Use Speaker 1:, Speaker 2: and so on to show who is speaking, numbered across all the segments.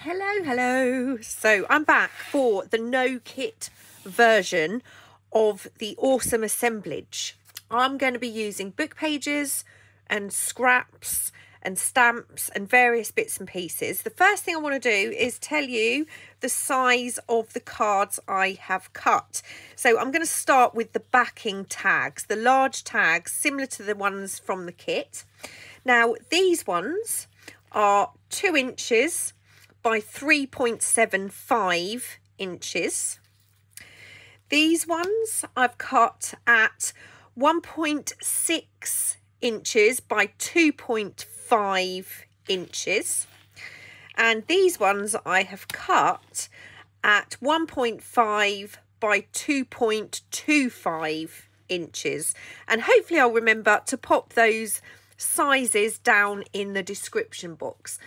Speaker 1: Hello. So I'm back for the no kit version of the Awesome Assemblage. I'm going to be using book pages and scraps and stamps and various bits and pieces. The first thing I want to do is tell you the size of the cards I have cut. So I'm going to start with the backing tags, the large tags similar to the ones from the kit. Now these ones are 2 inches by 3.75 inches. These ones I've cut at 1.6 inches by 2.5 inches. And these ones I have cut at 1.5 by 2.25 inches. And hopefully I'll remember to pop those sizes down in the description box.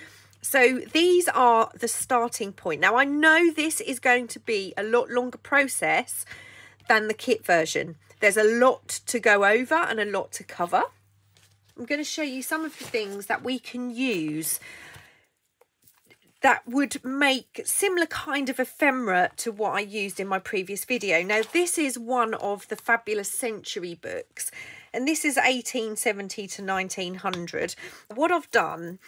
Speaker 1: So these are the starting point. Now I know this is going to be a lot longer process than the kit version. There's a lot to go over and a lot to cover. I'm going to show you some of the things that we can use that would make similar kind of ephemera to what I used in my previous video. Now this is one of the Fabulous Century books, and this is 1870 to 1900. What I've done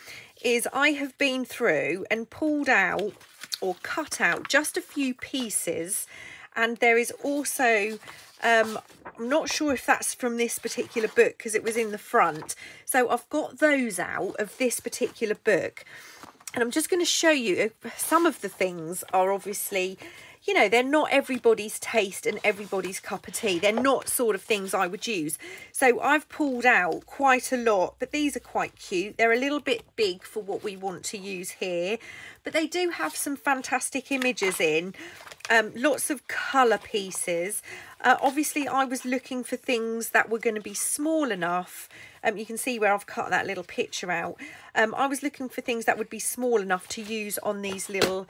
Speaker 1: is I have been through and pulled out or cut out just a few pieces, and there is also I'm not sure if that's from this particular book because it was in the front, so I've got those out of this particular book. And I'm just going to show you some of the things are obviously, you know, they're not everybody's taste and everybody's cup of tea. They're not sort of things I would use. So I've pulled out quite a lot, but these are quite cute. They're a little bit big for what we want to use here, but they do have some fantastic images in. Lots of colour pieces. Obviously I was looking for things that were going to be small enough. You can see where I've cut that little picture out. I was looking for things that would be small enough to use on these little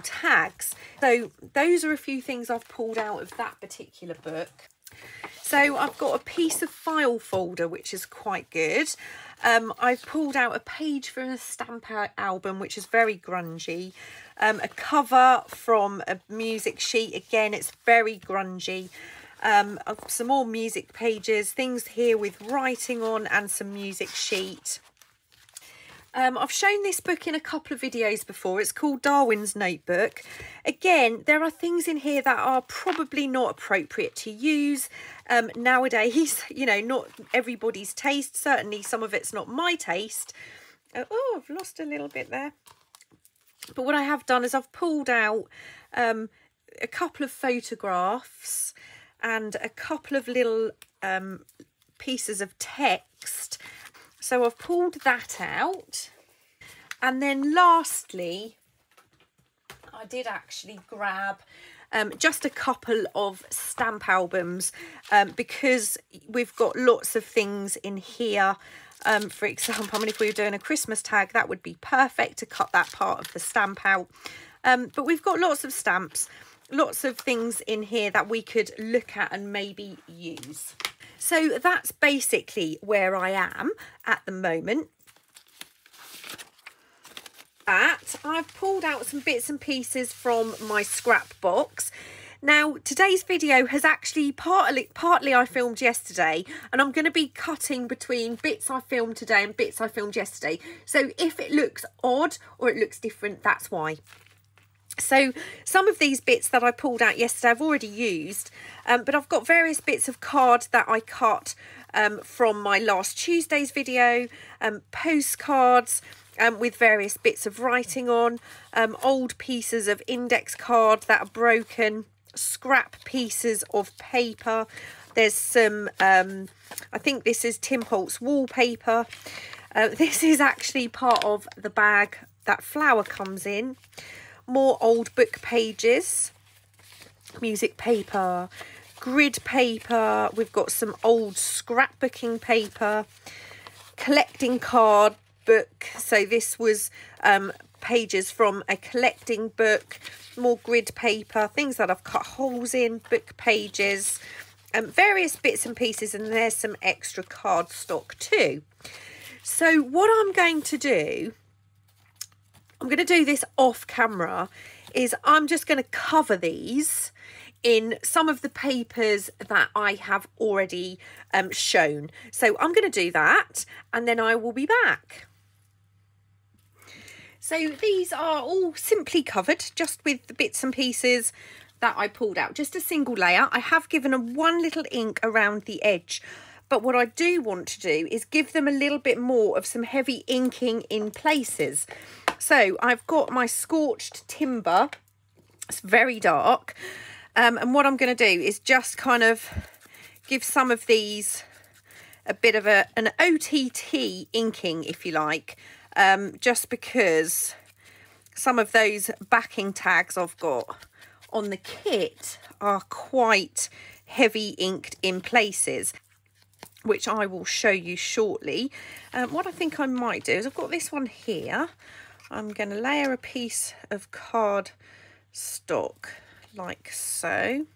Speaker 1: tags. So those are a few things I've pulled out of that particular book. So I've got a piece of file folder, which is quite good. I've pulled out a page from a stamp album, which is very grungy. A cover from a music sheet. Again, it's very grungy. Some more music pages, things here with writing on, and some music sheet. I've shown this book in a couple of videos before. It's called Darwin's Notebook. Again, there are things in here that are probably not appropriate to use nowadays. You know, not everybody's taste. Certainly some of it's not my taste. Oh, I've lost a little bit there. But what I have done is I've pulled out a couple of photographs and a couple of little pieces of text. So I've pulled that out. And then lastly, I did actually grab just a couple of stamp albums because we've got lots of things in here. For example, I mean, if we were doing a Christmas tag, that would be perfect to cut that part of the stamp out. But we've got lots of stamps, lots of things in here that we could look at and maybe use. So that's basically where I am at the moment. I've pulled out some bits and pieces from my scrap box. Now today's video has actually partly I filmed yesterday, and I'm going to be cutting between bits I filmed today and bits I filmed yesterday. So if it looks odd or it looks different, that's why. So some of these bits that I pulled out yesterday I've already used, but I've got various bits of card that I cut from my last Tuesday's video, postcards with various bits of writing on, old pieces of index card that are broken, scrap pieces of paper. There's some, I think this is Tim Holtz wallpaper. This is actually part of the bag that flower comes in. More old book pages, music paper, grid paper. We've got some old scrapbooking paper, collecting card book. So this was pages from a collecting book, more grid paper, things that I've cut holes in, book pages, various bits and pieces, and there's some extra cardstock too. So what I'm going to do I'm going to do this off camera, is I'm just going to cover these in some of the papers that I have already shown. So I'm going to do that and then I will be back. So these are all simply covered just with the bits and pieces that I pulled out, just a single layer. I have given them one little ink around the edge, but what I do want to do is give them a little bit more of some heavy inking in places. So I've got my scorched timber, it's very dark, and what I'm going to do is just kind of give some of these a bit of an OTT inking, if you like, just because some of those backing tags I've got on the kit are quite heavy inked in places, which I will show you shortly. What I think I might do is I've got this one here. I'm going to layer a piece of card stock like so.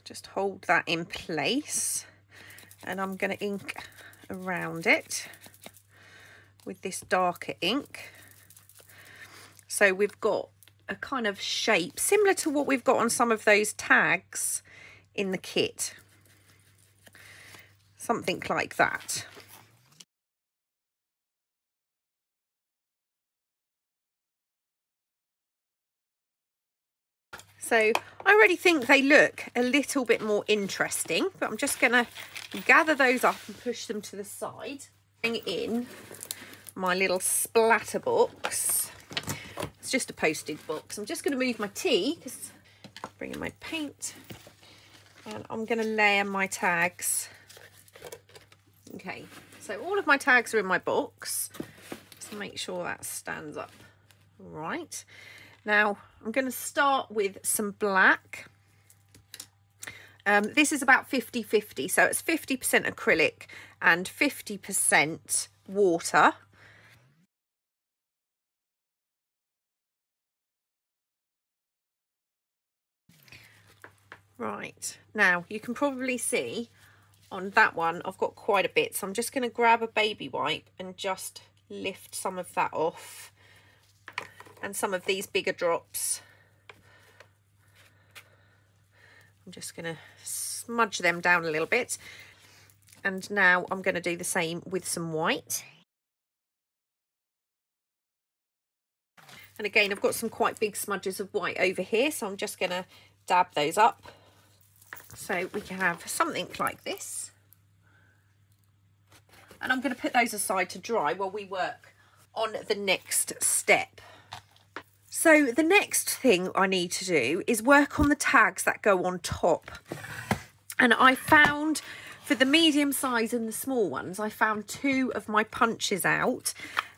Speaker 1: Just hold that in place, and I'm going to ink around it with this darker ink. So we've got a kind of shape similar to what we've got on some of those tags in the kit. Something like that. So I already think they look a little bit more interesting, but I'm just going to gather those up and push them to the side. Bring in my little splatter box. It's just a postage box. I'm just going to move my tea, because bring in my paint, and I'm going to layer my tags. Okay, so all of my tags are in my box. Just make sure that stands up right. Now I'm going to start with some black. This is about 50-50, so it's 50% acrylic and 50% water. Right, now you can probably see on that one I've got quite a bit, so I'm just going to grab a baby wipe and just lift some of that off, and some of these bigger drops I'm just going to smudge them down a little bit. And now I'm going to do the same with some white. And again, I've got some quite big smudges of white over here, so I'm just going to dab those up. So we can have something like this. And I'm going to put those aside to dry while we work on the next step. So the next thing I need to do is work on the tags that go on top. And I found, for the medium size and the small ones, I found two of my punches out.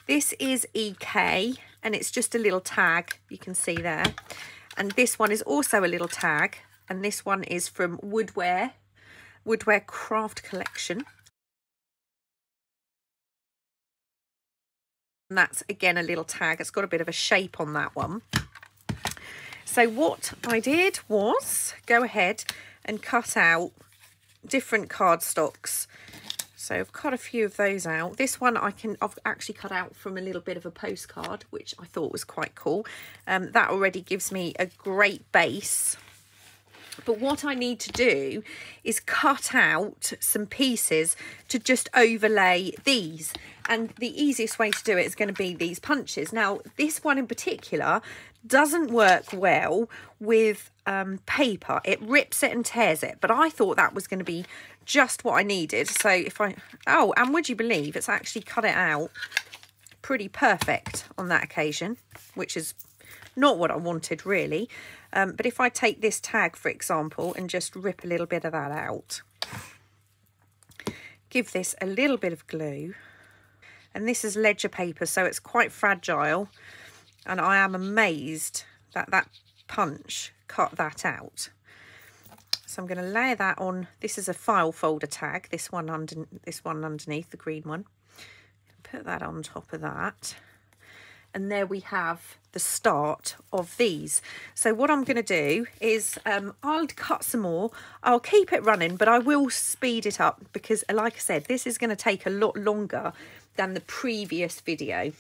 Speaker 1: This is EK, and it's just a little tag, you can see there. And this one is also a little tag, and this one is from Woodware Craft Collection. And that's again a little tag. It's got a bit of a shape on that one. So what I did was go ahead and cut out different cardstocks. So I've cut a few of those out. This one I've actually cut out from a little bit of a postcard, which I thought was quite cool. That already gives me a great base. But what I need to do is cut out some pieces to just overlay these. And the easiest way to do it is going to be these punches. Now, this one in particular doesn't work well with paper. It rips it and tears it. But I thought that was going to be just what I needed. So and would you believe it's actually cut it out pretty perfect on that occasion, which is not what I wanted really. But if I take this tag, for example, and just rip a little bit of that out, give this a little bit of glue, and this is ledger paper, so it's quite fragile, and I am amazed that that punch cut that out. So I'm going to layer that on. This is a file folder tag, this one underneath, the green one. Put that on top of that. And there we have the start of these. So what I'm going to do is I'll cut some more. I'll keep it running, but I will speed it up because, like I said, this is going to take a lot longer than the previous video.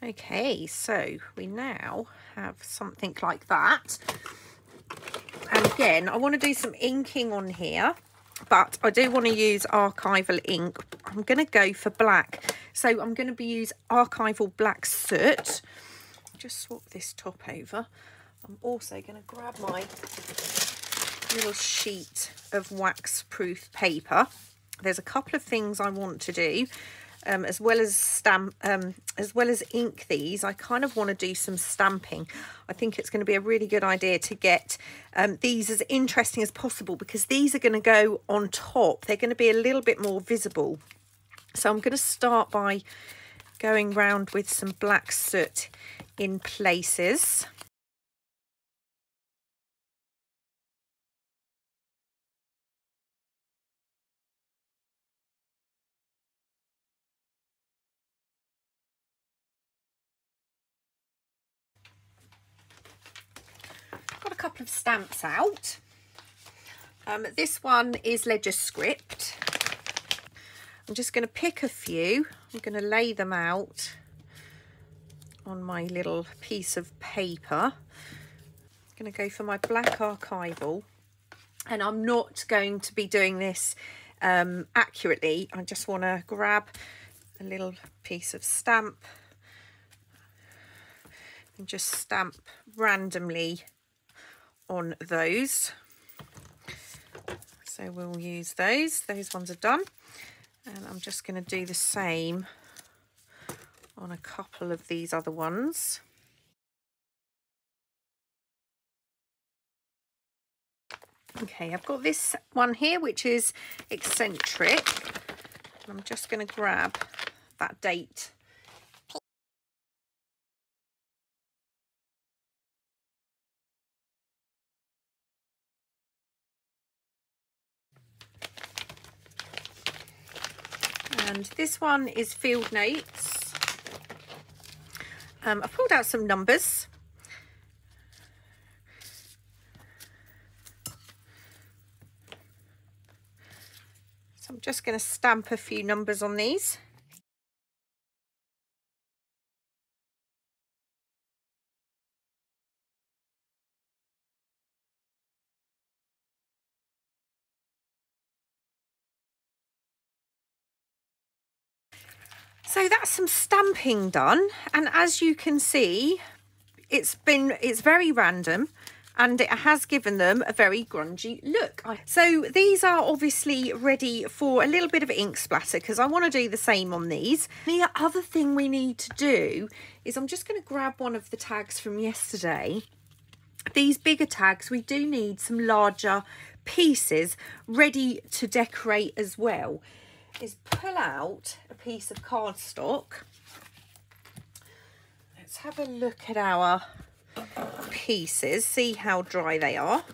Speaker 1: Okay, so we now have something like that. And again, I want to do some inking on here, but I do want to use archival ink. I'm going to go for black. So I'm going to use archival black soot. Just swap this top over. I'm also going to grab my little sheet of wax-proof paper. There's a couple of things I want to do. As well as ink these, I kind of want to do some stamping. I think it's going to be a really good idea to get these as interesting as possible, because these are going to go on top. They're going to be a little bit more visible. So I'm going to start by going round with some black soot in places. Got a couple of stamps out. This one is Ledger Script. I'm just going to pick a few. I'm going to lay them out on my little piece of paper. I'm going to go for my black archival, and I'm not going to be doing this accurately. I just want to grab a little piece of stamp and just stamp randomly on those. So we'll use those ones are done, and I'm just going to do the same on a couple of these other ones. Okay, I've got this one here which is eccentric. I'm just going to grab that date. And this one is Field Notes. I've pulled out some numbers. So I'm just going to stamp a few numbers on these. So that's some stamping done, and as you can see, it's very random, and it has given them a very grungy look. So these are obviously ready for a little bit of ink splatter, because I want to do the same on these. The other thing we need to do is, I'm just going to grab one of the tags from yesterday. These bigger tags, we do need some larger pieces ready to decorate as well. Is pull out a piece of cardstock. Let's have a look at our pieces, see how dry they are.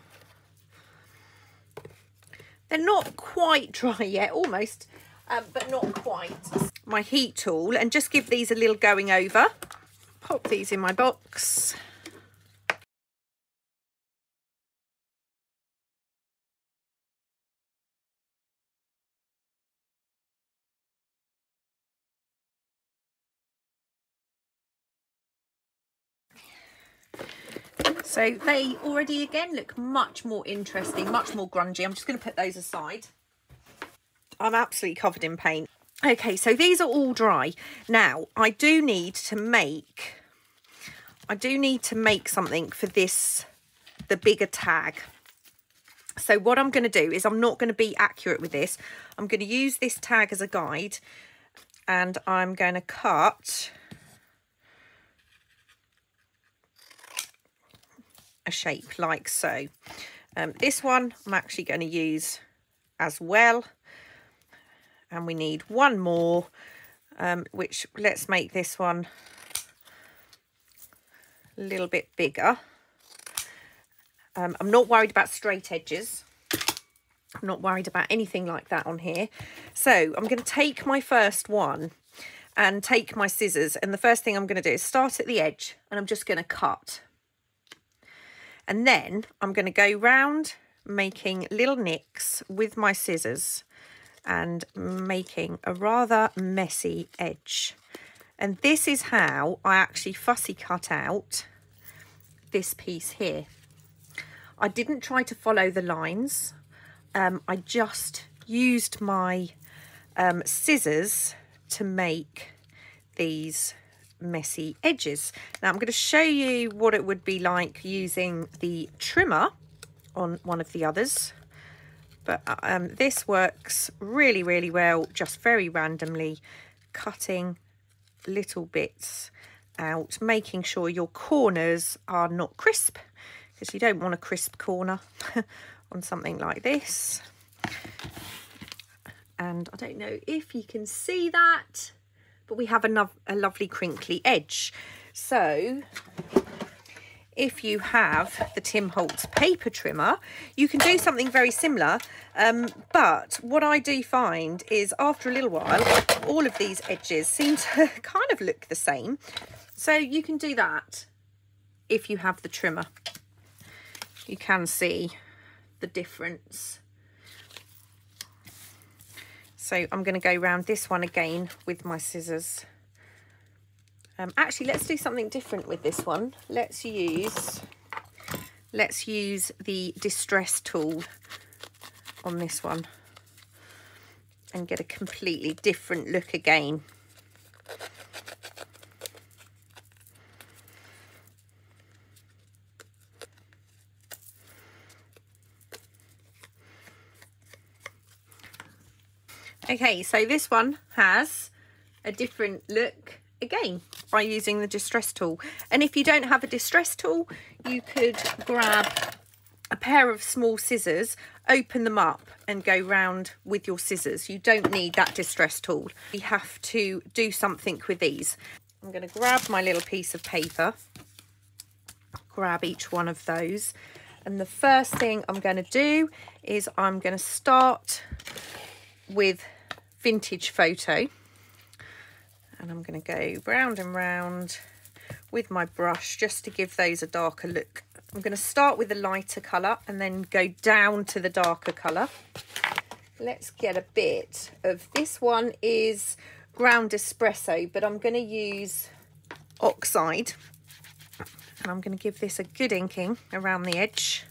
Speaker 1: They're not quite dry yet, almost, but not quite. My heat tool, and just give these a little going over. Pop these in my box. So they already again look much more interesting, much more grungy. I'm just going to put those aside. I'm absolutely covered in paint. Okay, so these are all dry. Now I do need to make something for this, the bigger tag. So what I'm going to do is, I'm not going to be accurate with this. I'm going to use this tag as a guide, and I'm going to cut a shape like so. This one I'm actually going to use as well, and we need one more, which, let's make this one a little bit bigger. I'm not worried about straight edges. I'm not worried about anything like that on here. So I'm going to take my first one and take my scissors, and the first thing I'm going to do is start at the edge, and I'm just going to cut. And then I'm going to go round making little nicks with my scissors and making a rather messy edge. And this is how I actually fussy cut out this piece here. I didn't try to follow the lines. I just used my scissors to make these messy edges. Now I'm going to show you what it would be like using the trimmer on one of the others, but this works really, really well, just very randomly cutting little bits out, making sure your corners are not crisp, because you don't want a crisp corner on something like this. And I don't know if you can see that, but we have a lovely crinkly edge. So if you have the Tim Holtz paper trimmer, you can do something very similar. But what I do find is after a little while, all of these edges seem to kind of look the same. So you can do that if you have the trimmer. You can see the difference. So I'm going to go around this one again with my scissors. Actually, let's do something different with this one. Let's use the distress tool on this one and get a completely different look again. Okay, so this one has a different look again by using the distress tool. And if you don't have a distress tool, you could grab a pair of small scissors, open them up and go round with your scissors. You don't need that distress tool. You have to do something with these. I'm going to grab my little piece of paper, grab each one of those, and the first thing I'm going to do is I'm going to start with vintage photo, and I'm going to go round and round with my brush just to give those a darker look. I'm going to start with the lighter colour and then go down to the darker colour. Let's get a bit of, this one is ground espresso, but I'm going to use oxide, and I'm going to give this a good inking around the edge.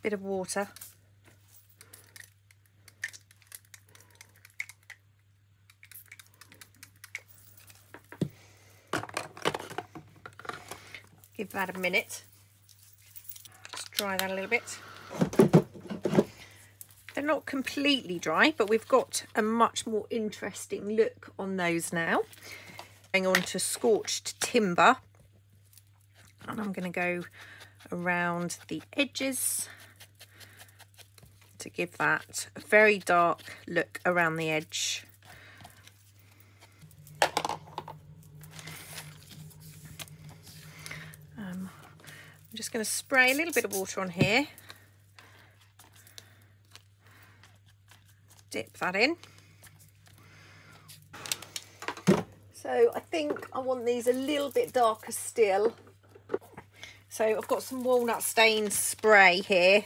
Speaker 1: Bit of water. Give that a minute. Just dry that a little bit. They're not completely dry, but we've got a much more interesting look on those now. Going on to scorched timber, and I'm going to go around the edges to give that a very dark look around the edge. I'm just going to spray a little bit of water on here, dip that in. So I think I want these a little bit darker still. So I've got some walnut stain spray here,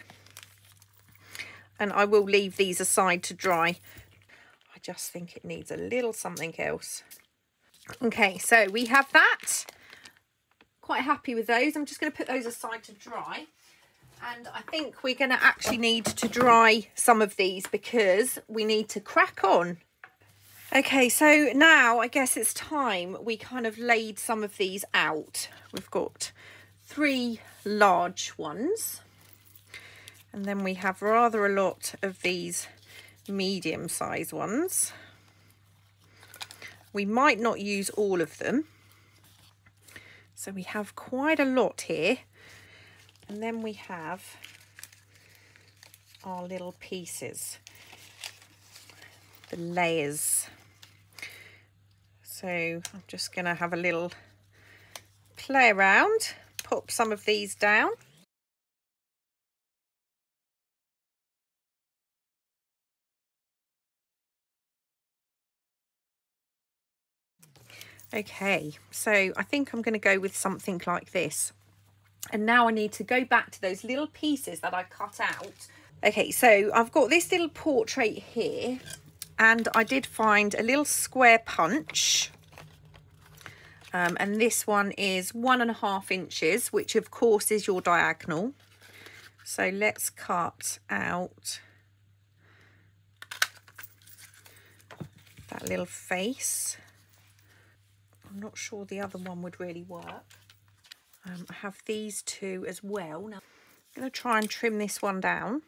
Speaker 1: and I will leave these aside to dry. I just think it needs a little something else. Okay, so we have that. Quite happy with those. I'm just going to put those aside to dry. And I think we're going to actually need to dry some of these because we need to crack on. Okay, so now I guess it's time we kind of laid some of these out. We've got 3 large ones, and then we have rather a lot of these medium-sized ones. We might not use all of them, so we have quite a lot here. And then we have our little pieces, the layers. So I'm just going to have a little play around, pop some of these down. Okay, so I think I'm going to go with something like this. And now I need to go back to those little pieces that I cut out. Okay, so I've got this little portrait here, and I did find a little square punch. And this one is 1.5 inches, which of course is your diagonal. So let's cut out that little face. I'm not sure the other one would really work. I have these two as well. Now I'm going to try and trim this one down.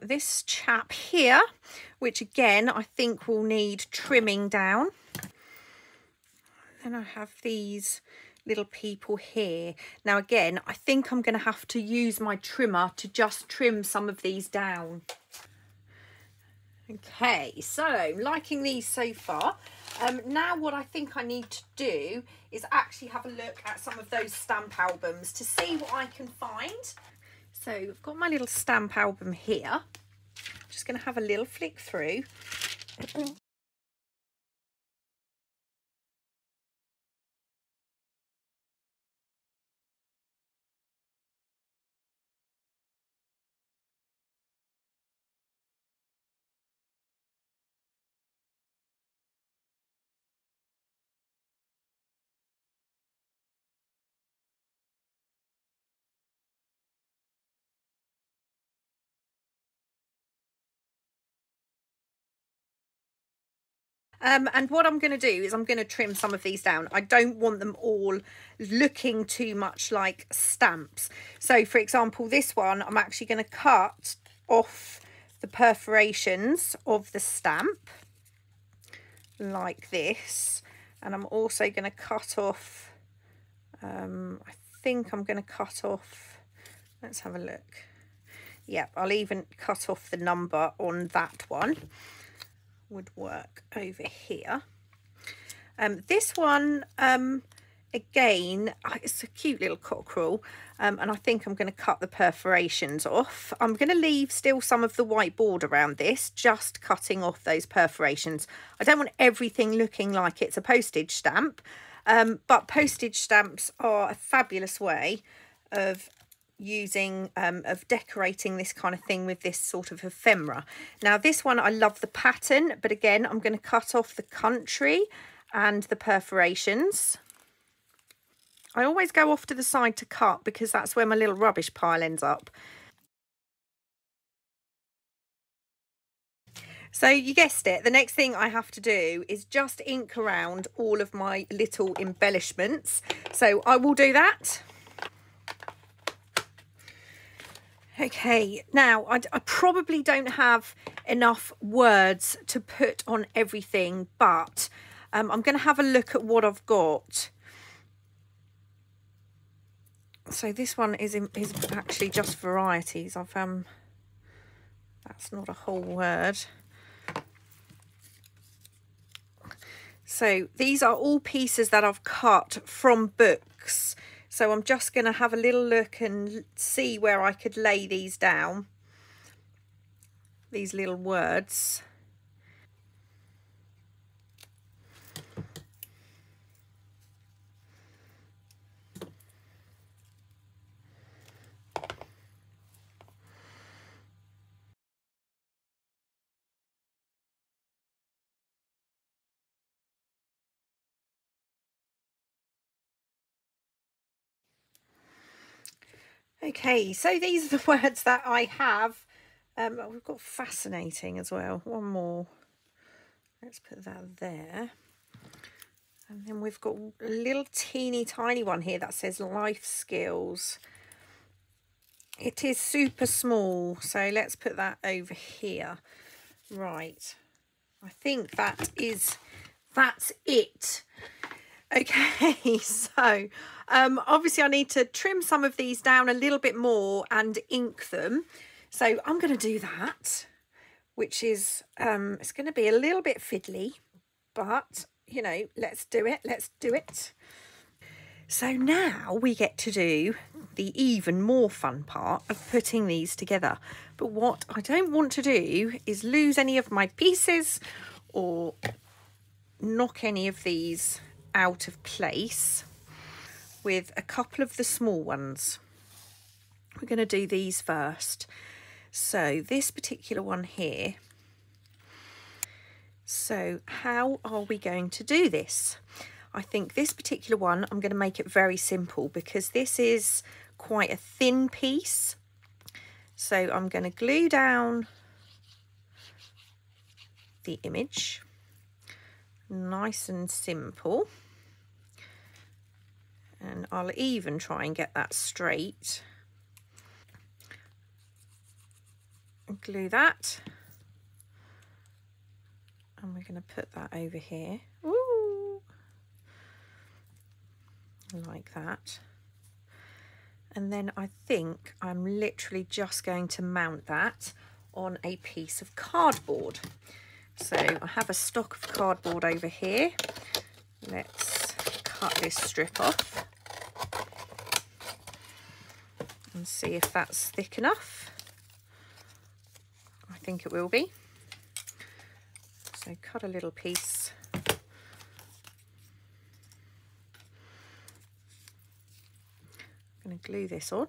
Speaker 1: This chap here, which again I think will need trimming down. Then I have these little people here. Now again, I think I'm going to have to use my trimmer to just trim some of these down. Okay, so liking these so far. Now what I think I need to do is actually have a look at some of those stamp albums to see what I can find. So I've got my little stamp album here. I'm just going to have a little flick through. And what I'm going to do is I'm going to trim some of these down. I don't want them all looking too much like stamps. So for example, this one, I'm actually going to cut off the perforations of the stamp like this. And I'm also going to cut off, I think I'm going to cut off, let's have a look. Yep, I'll even cut off the number on that one. Would work over here. This one, again, it's a cute little cockerel, and I think I'm going to cut the perforations off. I'm going to leave still some of the white border around this, just cutting off those perforations. I don't want everything looking like it's a postage stamp, but postage stamps are a fabulous way of using of decorating this kind of thing with this sort of ephemera. Now this one, I love the pattern, but again I'm going to cut off the country and the perforations. I always go off to the side to cut because that's where my little rubbish pile ends up. So you guessed it, the next thing I have to do is just ink around all of my little embellishments. So I will do that. Okay, now I probably don't have enough words to put on everything, but I'm going to have a look at what I've got. So this one is actually just varieties. I've that's not a whole word. So these are all pieces that I've cut from books. So I'm just going to have a little look and see where I could lay these down, these little words. Okay, so these are the words that I have. We've got fascinating as well. One more. Let's put that there. And then we've got a little teeny tiny one here that says life skills. It is super small, so let's put that over here. Right. I think that's it. Okay, so obviously I need to trim some of these down a little bit more and ink them. So I'm going to do that, which is, it's going to be a little bit fiddly, but, you know, let's do it. Let's do it. So now we get to do the even more fun part of putting these together. But what I don't want to do is lose any of my pieces or knock any of these out of place. with a couple of the small ones. We're going to do these first. So this particular one here. So how are we going to do this? I think this particular one, I'm going to make it very simple because this is quite a thin piece. So I'm going to glue down the image, nice and simple. And I'll even try and get that straight. And glue that. And we're going to put that over here. Ooh. Like that. And then I think I'm literally just going to mount that on a piece of cardboard. So I have a stock of cardboard over here. Let's cut this strip off and see if that's thick enough. I think it will be. So cut a little piece. I'm going to glue this on.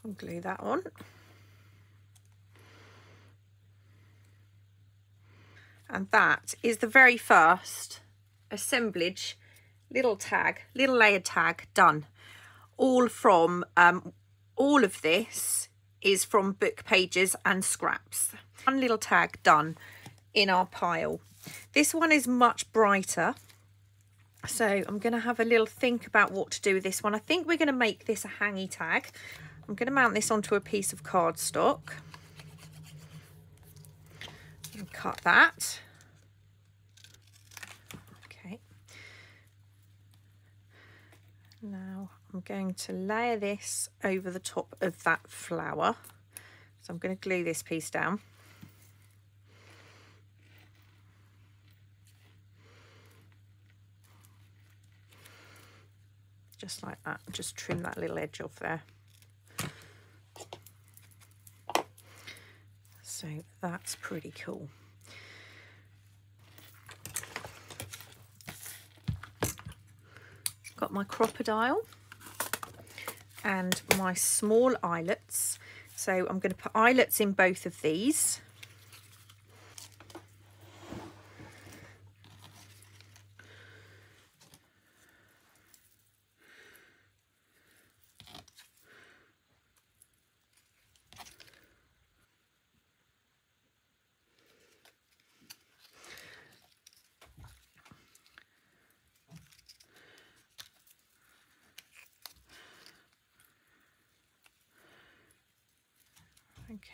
Speaker 1: I'll glue that on. And that is the very first assemblage little layered tag done. All from all of this is from book pages and scraps. One little tag done in our pile. This one is much brighter, so I'm going to have a little think about what to do with this one. I think we're going to make this a hangy tag. I'm going to mount this onto a piece of cardstock and cut that. Now I'm going to layer this over the top of that flower. So I'm going to glue this piece down. Just like that. Just trim that little edge off there. So that's pretty cool. Got my crocodile and my small eyelets. So I'm going to put eyelets in both of these.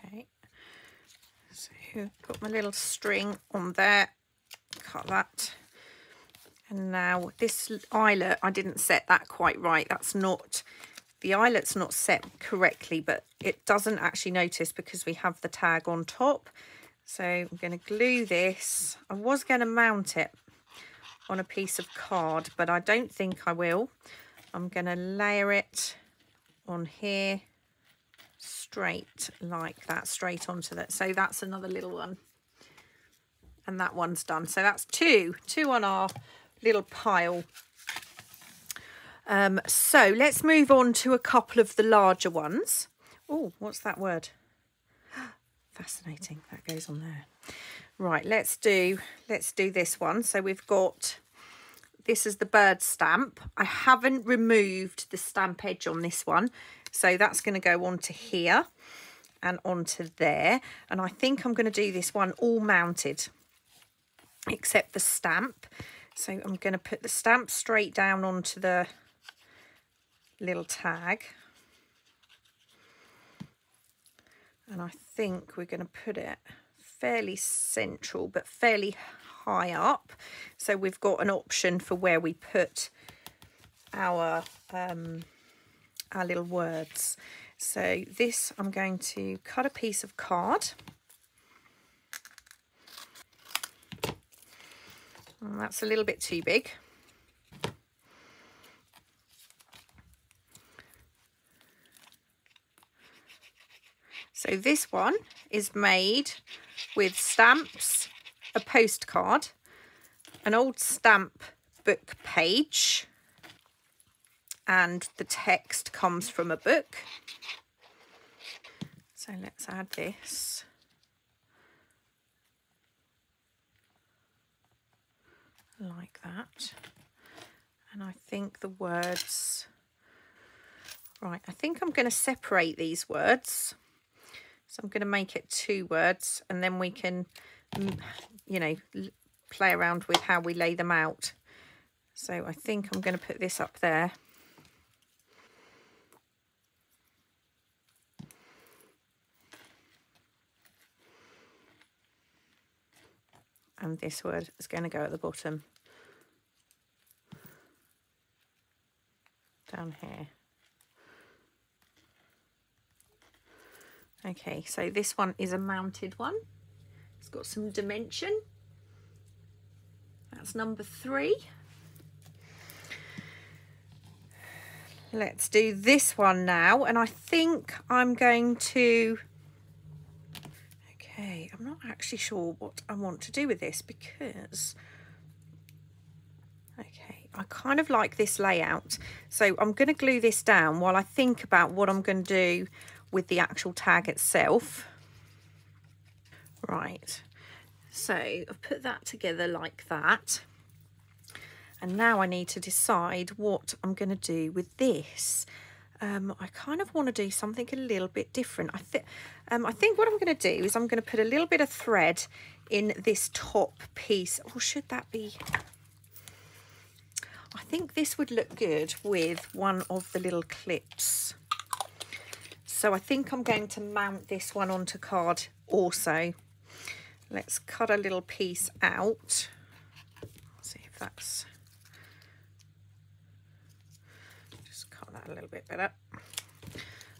Speaker 1: Okay, so got my little string on there, cut that. And now this eyelet, I didn't set that quite right. That's not, the eyelet's not set correctly, but it doesn't actually notice because we have the tag on top. So I'm going to glue this. I was going to mount it on a piece of card, but I don't think I will. I'm going to layer it on here. Straight like that, straight onto that. So that's another little one, and that one's done. So that's two on our little pile. So let's move on to a couple of the larger ones. Oh, what's that word? Fascinating. That goes on there. Right, let's do this one. So we've got, this is the bird stamp. I haven't removed the stamp edge on this one. So that's going to go onto here and onto there. And I think I'm going to do this one all mounted, except the stamp. So I'm going to put the stamp straight down onto the little tag. And I think we're going to put it fairly central, but fairly high up. So we've got an option for where we put our little words. So this, I'm going to cut a piece of card. And that's a little bit too big. So this one is made with stamps, a postcard, an old stamp book page, and the text comes from a book. So let's add this. Like that. And I think the words, right, I think I'm going to separate these words. So I'm going to make it 2 words, and then we can, you know, play around with how we lay them out. So I think I'm going to put this up there. And this word is going to go at the bottom. Down here. Okay, so this one is a mounted one. It's got some dimension. That's number 3. Let's do this one now, and I think I'm going to... Okay, I'm not actually sure what I want to do with this because... Okay, I kind of like this layout. So I'm going to glue this down while I think about what I'm going to do with the actual tag itself. Right, so I've put that together like that. And now I need to decide what I'm going to do with this. I kind of want to do something a little bit different. I think what I'm going to do is I'm going to put a little bit of thread in this top piece. Or should that be... I think this would look good with one of the little clips. So I think I'm going to mount this one onto card also. Let's cut a little piece out. See if that's... Just cut that a little bit better.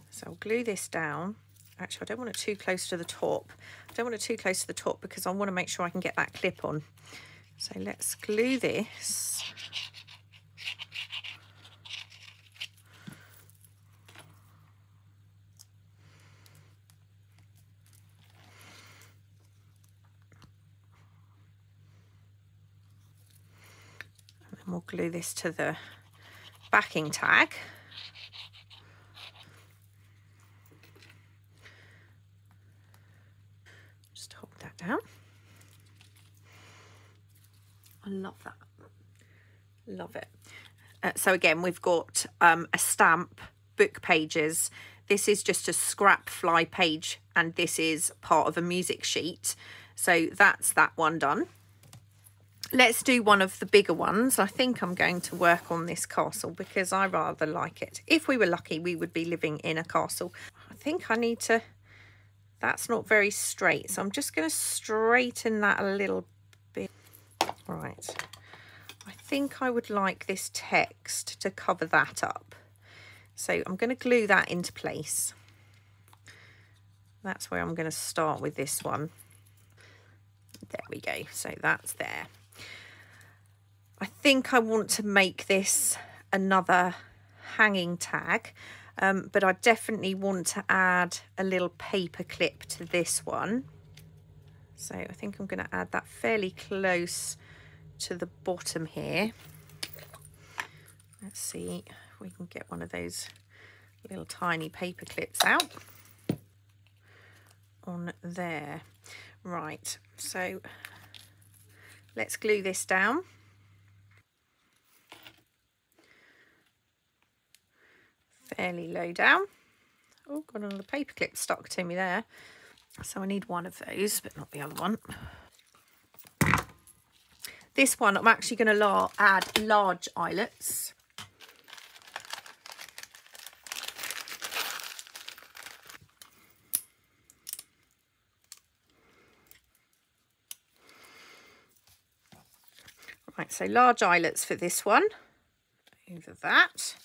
Speaker 1: So I'll glue this down. Actually, I don't want it too close to the top. I don't want it too close to the top because I want to make sure I can get that clip on. So let's glue this. And we'll glue this to the backing tag. Just hold that down. I love that. Love it. So again, we've got a stamp, book pages. This is just a scrap fly page, and this is part of a music sheet. So that's that one done. Let's do one of the bigger ones. I think I'm going to work on this castle because I rather like it. If we were lucky, we would be living in a castle. I think I need to... That's not very straight, so I'm just going to straighten that a little bit. Right. I think I would like this text to cover that up. So I'm going to glue that into place. That's where I'm going to start with this one. There we go. So that's there. I think I want to make this another hanging tag, but I definitely want to add a little paper clip to this one. So I think I'm going to add that fairly close to the bottom here. Let's see if we can get one of those little tiny paper clips out on there. Right, so let's glue this down. Fairly low down. Oh, got another paper clip stuck to me there. So I need one of those, but not the other one. This one, I'm actually going to add large eyelets. Right, so large eyelets for this one. Over that.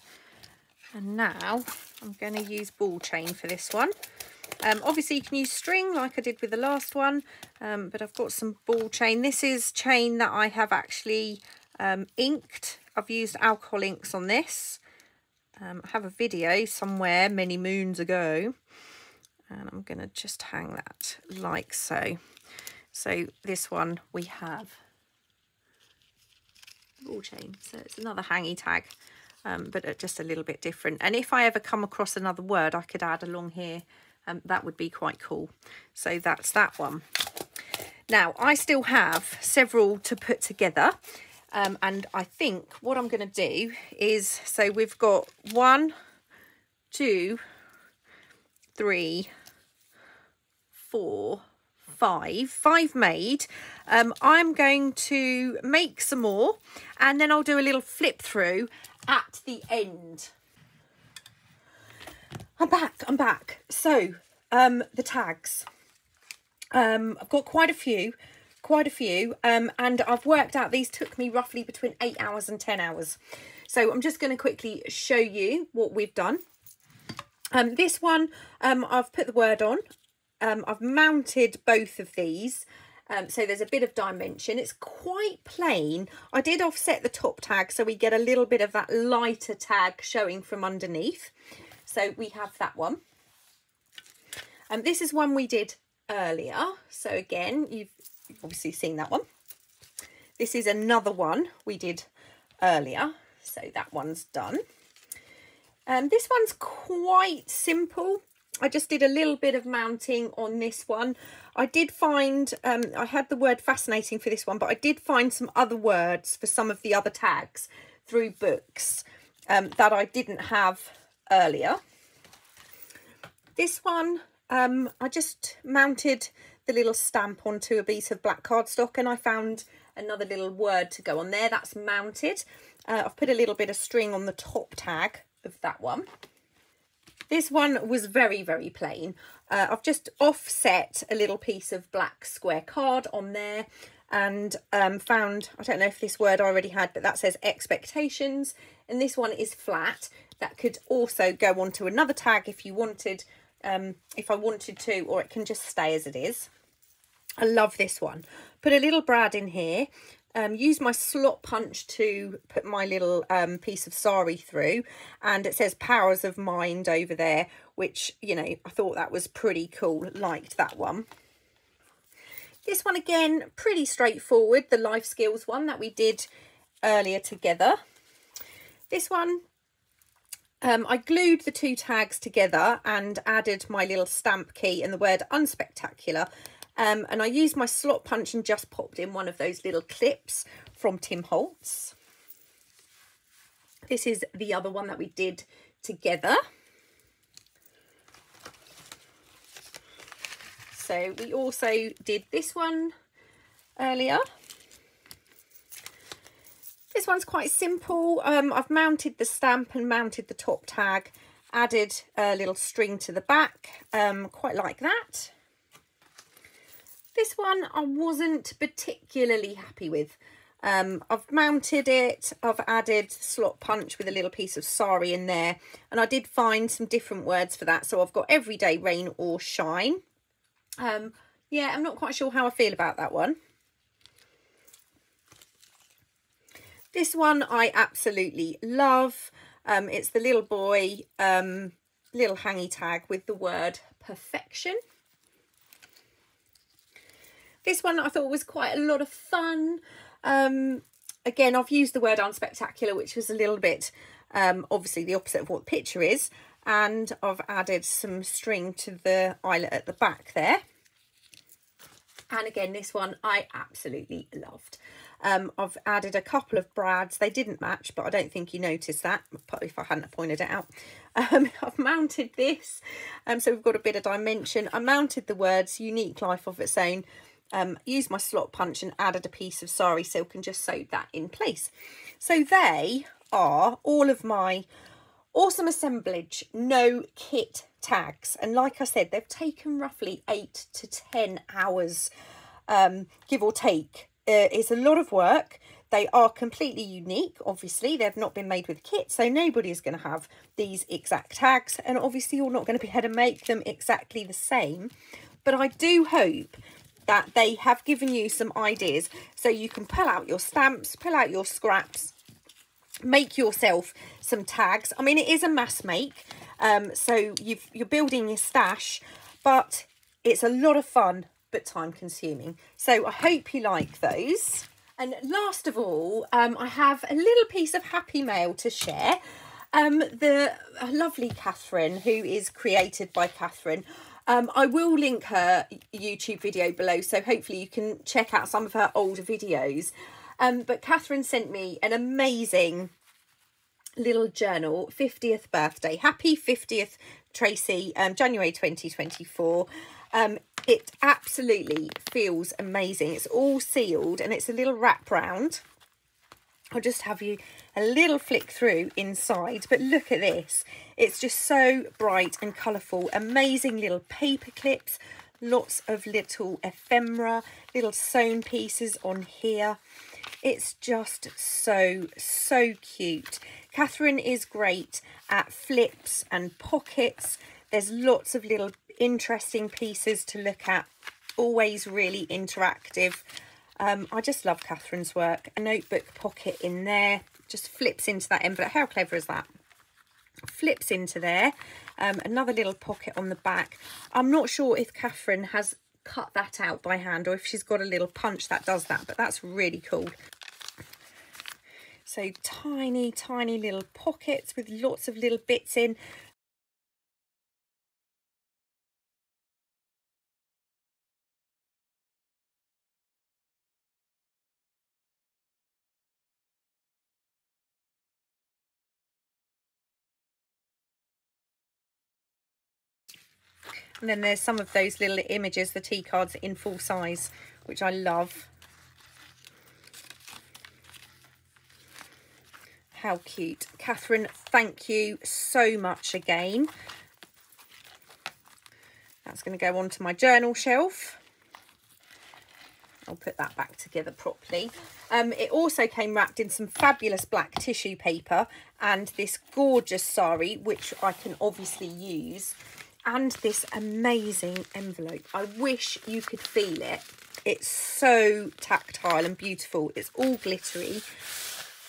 Speaker 1: And now I'm going to use ball chain for this one. Obviously you can use string like I did with the last one, but I've got some ball chain. This is chain that I have actually inked. I've used alcohol inks on this. I have a video somewhere many moons ago And I'm going to just hang that like so. So this one we have ball chain, so it's another hangy tag, but just a little bit different. And if I ever come across another word I could add along here, that would be quite cool. So that's that one. Now I still have several to put together, and I think what I'm going to do is, so we've got 1, 2, 3, 4, 5 made. I'm going to make some more, and then I'll do a little flip through at the end. I'm back. So the tags, I've got quite a few, and I've worked out these took me roughly between 8 hours and 10 hours. So I'm just going to quickly show you what we've done. This one, I've put the word on. I've mounted both of these, so there's a bit of dimension. It's quite plain. I did offset the top tag so we get a little bit of that lighter tag showing from underneath. So we have that one. This is one we did earlier. So again, you've obviously seen that one. This is another one we did earlier. So that one's done. This one's quite simple. I just did a little bit of mounting on this one. I did find, I had the word fascinating for this one, but I did find some other words for some of the other tags through books that I didn't have earlier. This one, I just mounted the little stamp onto a piece of black cardstock, and I found another little word to go on there. That's mounted. I've put a little bit of string on the top tag of that one. This one was very, very plain. I've just offset a little piece of black square card on there, and found, I don't know if this word I already had, but that says expectations, and this one is flat. That could also go onto another tag if you wanted, if I wanted to, or it can just stay as it is. I love this one. Put a little brad in here. Use my slot punch to put my little piece of sari through, and it says powers of mind over there, which, you know, I thought that was pretty cool. Liked that one. This one again, pretty straightforward, the life skills one that we did earlier together. This one, I glued the two tags together and added my little stamp key and the word unspectacular. And I used my slot punch and just popped in one of those little clips from Tim Holtz. This is the other one that we did together. So we also did this one earlier. This one's quite simple. I've mounted the stamp and mounted the top tag, added a little string to the back, quite like that. This one I wasn't particularly happy with. I've mounted it, I've added slot punch with a little piece of sari in there, and I did find some different words for that. So I've got everyday, rain or shine. Yeah, I'm not quite sure how I feel about that one. This one I absolutely love. It's the little boy, little hangy tag with the word perfection. This one I thought was quite a lot of fun. Again, I've used the word unspectacular, which was a little bit obviously the opposite of what the picture is, and I've added some string to the eyelet at the back there. And again, this one I absolutely loved. I've added a couple of brads. They didn't match, but I don't think you noticed that if I hadn't pointed it out. I've mounted this, so we've got a bit of dimension. I mounted the words unique life of its own. Used my slot punch and added a piece of sari silk and just sewed that in place. So they are all of my Awesome Assemblage no kit tags, and like I said, they've taken roughly 8 to 10 hours, give or take. It's a lot of work. They are completely unique. Obviously, they've not been made with kit, so nobody is going to have these exact tags, and obviously you're not going to be able to make them exactly the same. But I do hope that they have given you some ideas so you can pull out your stamps, pull out your scraps, make yourself some tags. I mean, it is a mass make, so you're building your stash, but it's a lot of fun, but time consuming. So I hope you like those. And last of all, I have a little piece of happy mail to share. The lovely Catherine, who is created by Catherine. I will link her YouTube video below, so hopefully you can check out some of her older videos. But Catherine sent me an amazing little journal, 50th birthday. Happy 50th, Tracie, January 2024. It absolutely feels amazing. It's all sealed and it's a little wrap round. I'll just have you a little flick through inside, but look at this. It's just so bright and colourful. Amazing little paper clips, lots of little ephemera, little sewn pieces on here. It's just so cute. Catherine is great at flips and pockets. There's lots of little interesting pieces to look at, always really interactive. I just love Catherine's work. A notebook pocket in there, just flips into that envelope. How clever is that? Flips into there. Another little pocket on the back. I'm not sure if Catherine has cut that out by hand or if she's got a little punch that does that, but that's really cool. So tiny little pockets with lots of little bits in. And then there's some of those little images, the tea cards in full size, which I love. How cute. Catherine, thank you so much again. That's going to go onto my journal shelf. I'll put that back together properly. It also came wrapped in some fabulous black tissue paper and this gorgeous sari, which I can obviously use. And this amazing envelope. I wish you could feel it. It's so tactile and beautiful. It's all glittery.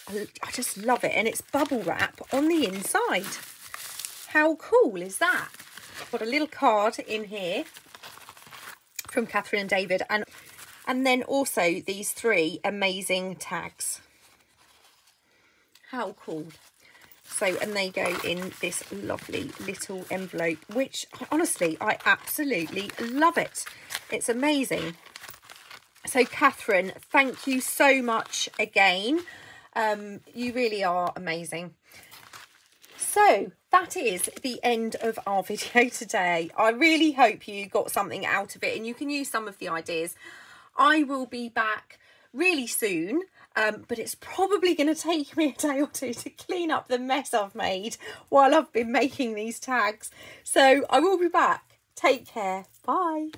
Speaker 1: I just love it. And it's bubble wrap on the inside. How cool is that? I've got a little card in here from Catherine and David. And then also these 3 amazing tags. How cool. So, and they go in this lovely little envelope, which honestly, I absolutely love it. It's amazing. So Catherine, thank you so much again. You really are amazing. So that is the end of our video today. I really hope you got something out of it and you can use some of the ideas. I will be back really soon. But it's probably going to take me a day or 2 to clean up the mess I've made while I've been making these tags. So I will be back. Take care. Bye.